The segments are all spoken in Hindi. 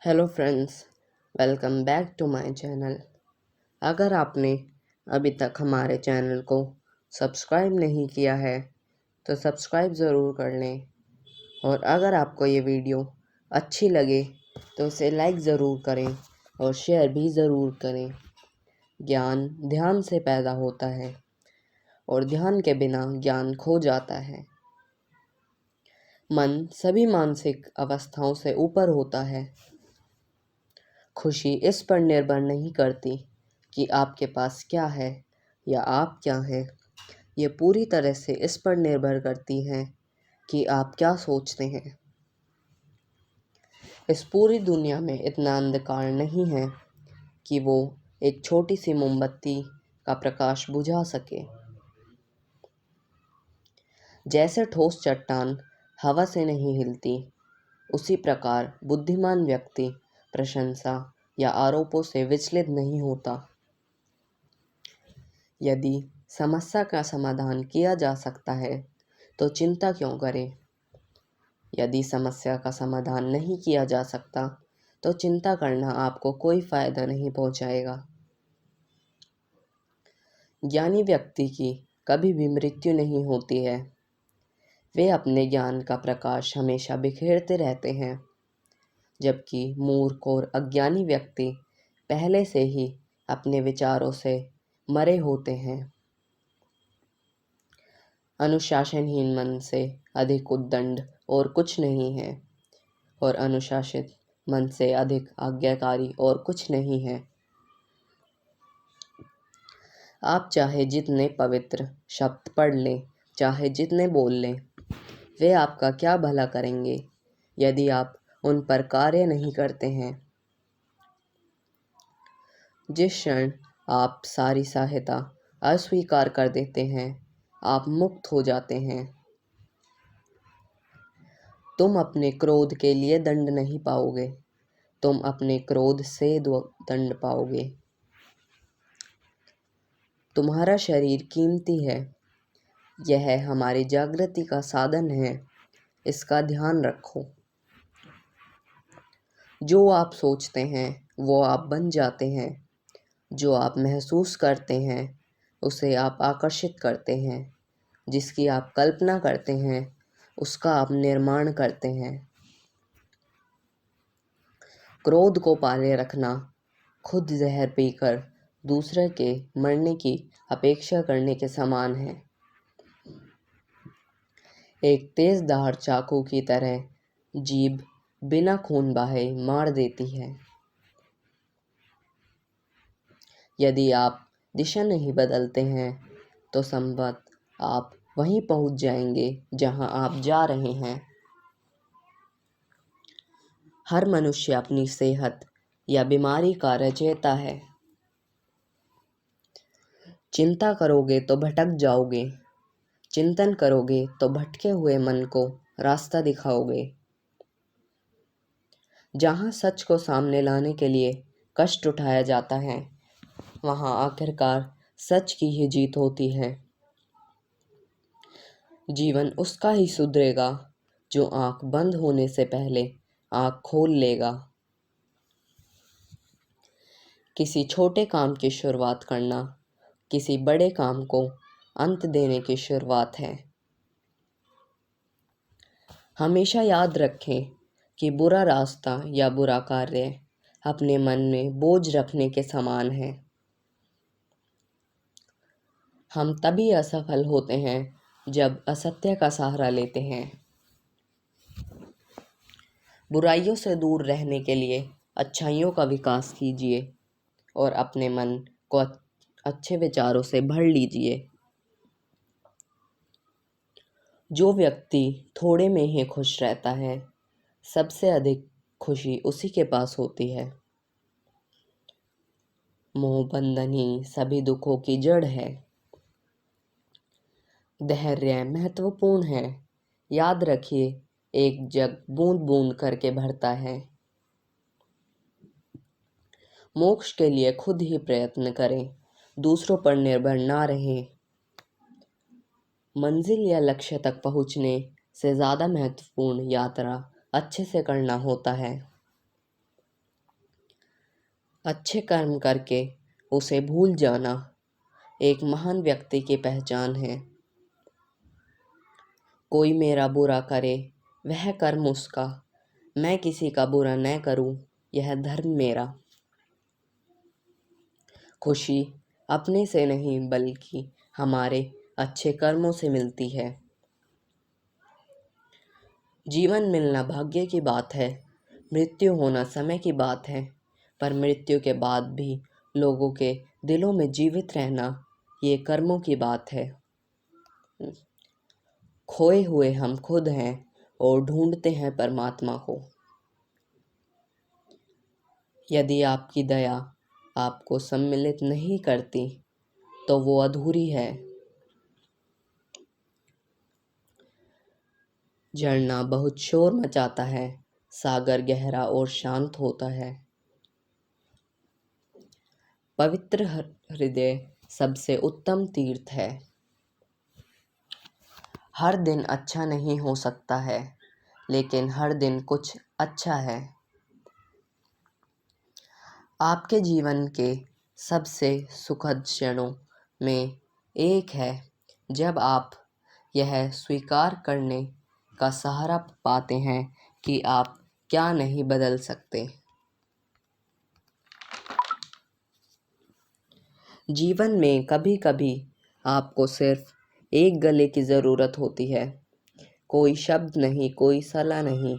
Hello friends, welcome back to my channel. अगर आपने अभी तक हमारे चैनल को सब्सक्राइब नहीं किया है तो सब्सक्राइब ज़रूर कर लें, और अगर आपको ये वीडियो अच्छी लगे तो इसे लाइक ज़रूर करें और शेयर भी ज़रूर करें। ज्ञान ध्यान से पैदा होता है और ध्यान के बिना ज्ञान खो जाता है। मन सभी मानसिक अवस्थाओं से ऊपर होता है। खुशी इस पर निर्भर नहीं करती कि आपके पास क्या है या आप क्या हैं। ये पूरी तरह से इस पर निर्भर करती हैं कि आप क्या सोचते हैं। इस पूरी दुनिया में इतना अंधकार नहीं है कि वो एक छोटी सी मोमबत्ती का प्रकाश बुझा सके। जैसे ठोस चट्टान हवा से नहीं हिलती, उसी प्रकार बुद्धिमान व्यक्ति प्रशंसा या आरोपों से विचलित नहीं होता। यदि समस्या का समाधान किया जा सकता है तो चिंता क्यों करें। यदि समस्या का समाधान नहीं किया जा सकता तो चिंता करना आपको कोई फायदा नहीं पहुंचाएगा। ज्ञानी व्यक्ति की कभी भी मृत्यु नहीं होती है। वे अपने ज्ञान का प्रकाश हमेशा बिखेरते रहते हैं, जबकि मूर्ख और अज्ञानी व्यक्ति पहले से ही अपने विचारों से मरे होते हैं। अनुशासनहीन मन से अधिक उद्दंड और कुछ नहीं है, और अनुशासित मन से अधिक आज्ञाकारी और कुछ नहीं है। आप चाहे जितने पवित्र शब्द पढ़ लें, चाहे जितने बोल लें, वे आपका क्या भला करेंगे यदि आप उन पर कार्य नहीं करते हैं। जिस क्षण आप सारी सहायता अस्वीकार कर देते हैं, आप मुक्त हो जाते हैं। तुम अपने क्रोध के लिए दंड नहीं पाओगे, तुम अपने क्रोध से दंड पाओगे। तुम्हारा शरीर कीमती है, यह हमारी जागृति का साधन है, इसका ध्यान रखो। जो आप सोचते हैं वो आप बन जाते हैं। जो आप महसूस करते हैं उसे आप आकर्षित करते हैं। जिसकी आप कल्पना करते हैं उसका आप निर्माण करते हैं। क्रोध को पाले रखना खुद जहर पीकर दूसरे के मरने की अपेक्षा करने के समान है। एक तेज धार चाकू की तरह जीभ बिना खून बहाए मार देती है। यदि आप दिशा नहीं बदलते हैं तो संभवत आप वहीं पहुंच जाएंगे जहां आप जा रहे हैं। हर मनुष्य अपनी सेहत या बीमारी का रचयिता है। चिंता करोगे तो भटक जाओगे, चिंतन करोगे तो भटके हुए मन को रास्ता दिखाओगे। जहां सच को सामने लाने के लिए कष्ट उठाया जाता है, वहां आखिरकार सच की ही जीत होती है। जीवन उसका ही सुधरेगा जो आंख बंद होने से पहले आंख खोल लेगा। किसी छोटे काम की शुरुआत करना किसी बड़े काम को अंत देने की शुरुआत है। हमेशा याद रखें कि बुरा रास्ता या बुरा कार्य अपने मन में बोझ रखने के समान है। हम तभी असफल होते हैं जब असत्य का सहारा लेते हैं। बुराइयों से दूर रहने के लिए अच्छाइयों का विकास कीजिए और अपने मन को अच्छे विचारों से भर लीजिए। जो व्यक्ति थोड़े में ही खुश रहता है, सबसे अधिक खुशी उसी के पास होती है। मोह बंधन ही सभी दुखों की जड़ है। धैर्य महत्वपूर्ण है। याद रखिए, एक जग बूंद बूंद करके भरता है। मोक्ष के लिए खुद ही प्रयत्न करें, दूसरों पर निर्भर ना रहें। मंजिल या लक्ष्य तक पहुंचने से ज़्यादा महत्वपूर्ण यात्रा अच्छे से करना होता है। अच्छे कर्म करके उसे भूल जाना एक महान व्यक्ति की पहचान है। कोई मेरा बुरा करे वह कर्म उसका, मैं किसी का बुरा न करूं यह धर्म मेरा। खुशी अपने से नहीं बल्कि हमारे अच्छे कर्मों से मिलती है। जीवन मिलना भाग्य की बात है, मृत्यु होना समय की बात है, पर मृत्यु के बाद भी लोगों के दिलों में जीवित रहना ये कर्मों की बात है। खोए हुए हम खुद हैं और ढूंढते हैं परमात्मा को। यदि आपकी दया आपको सम्मिलित नहीं करती तो वो अधूरी है। झरना बहुत शोर मचाता है, सागर गहरा और शांत होता है। पवित्र हृदय सबसे उत्तम तीर्थ है। हर दिन अच्छा नहीं हो सकता है, लेकिन हर दिन कुछ अच्छा है। आपके जीवन के सबसे सुखद क्षणों में एक है जब आप यह स्वीकार करने का सहारा पाते हैं कि आप क्या नहीं बदल सकते। जीवन में कभी कभी आपको सिर्फ एक गले की ज़रूरत होती है। कोई शब्द नहीं, कोई सलाह नहीं,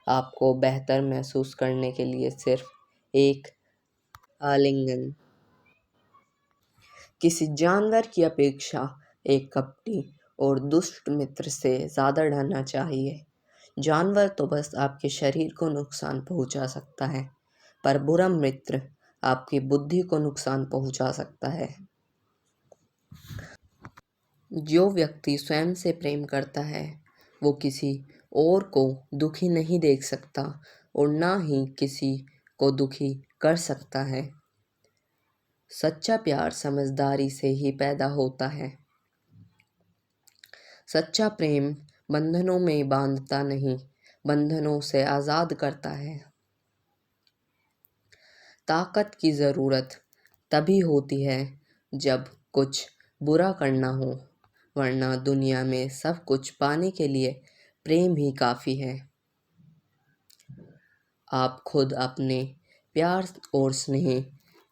आपको बेहतर महसूस करने के लिए सिर्फ एक आलिंगन। किसी जानवर की अपेक्षा एक कपटी और दुष्ट मित्र से ज़्यादा डरना चाहिए। जानवर तो बस आपके शरीर को नुकसान पहुंचा सकता है, पर बुरा मित्र आपकी बुद्धि को नुकसान पहुंचा सकता है। जो व्यक्ति स्वयं से प्रेम करता है वो किसी और को दुखी नहीं देख सकता और ना ही किसी को दुखी कर सकता है। सच्चा प्यार समझदारी से ही पैदा होता है। सच्चा प्रेम बंधनों में बांधता नहीं, बंधनों से आज़ाद करता है। ताकत की ज़रूरत तभी होती है जब कुछ बुरा करना हो, वरना दुनिया में सब कुछ पाने के लिए प्रेम ही काफ़ी है। आप खुद अपने प्यार और स्नेह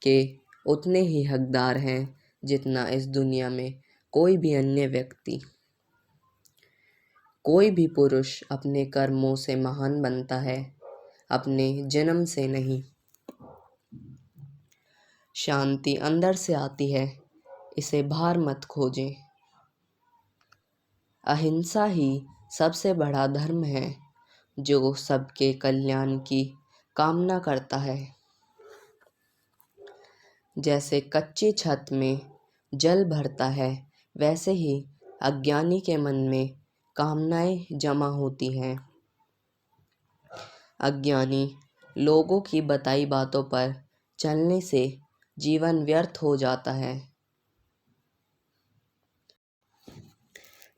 के उतने ही हकदार हैं जितना इस दुनिया में कोई भी अन्य व्यक्ति। कोई भी पुरुष अपने कर्मों से महान बनता है, अपने जन्म से नहीं। शांति अंदर से आती है, इसे बाहर मत खोजें। अहिंसा ही सबसे बड़ा धर्म है जो सबके कल्याण की कामना करता है। जैसे कच्ची छत में जल भरता है, वैसे ही अज्ञानी के मन में कामनाएं जमा होती हैं। अज्ञानी लोगों की बताई बातों पर चलने से जीवन व्यर्थ हो जाता है।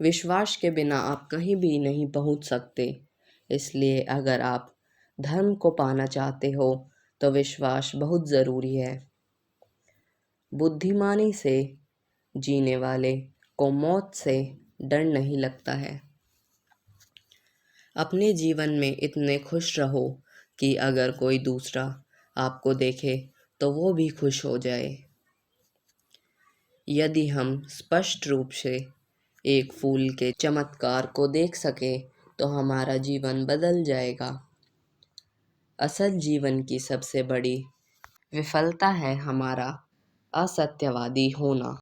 विश्वास के बिना आप कहीं भी नहीं पहुंच सकते, इसलिए अगर आप धर्म को पाना चाहते हो तो विश्वास बहुत ज़रूरी है। बुद्धिमानी से जीने वाले को मौत से डर नहीं लगता है। अपने जीवन में इतने खुश रहो कि अगर कोई दूसरा आपको देखे तो वो भी खुश हो जाए। यदि हम स्पष्ट रूप से एक फूल के चमत्कार को देख सके तो हमारा जीवन बदल जाएगा। असल जीवन की सबसे बड़ी विफलता है हमारा असत्यवादी होना।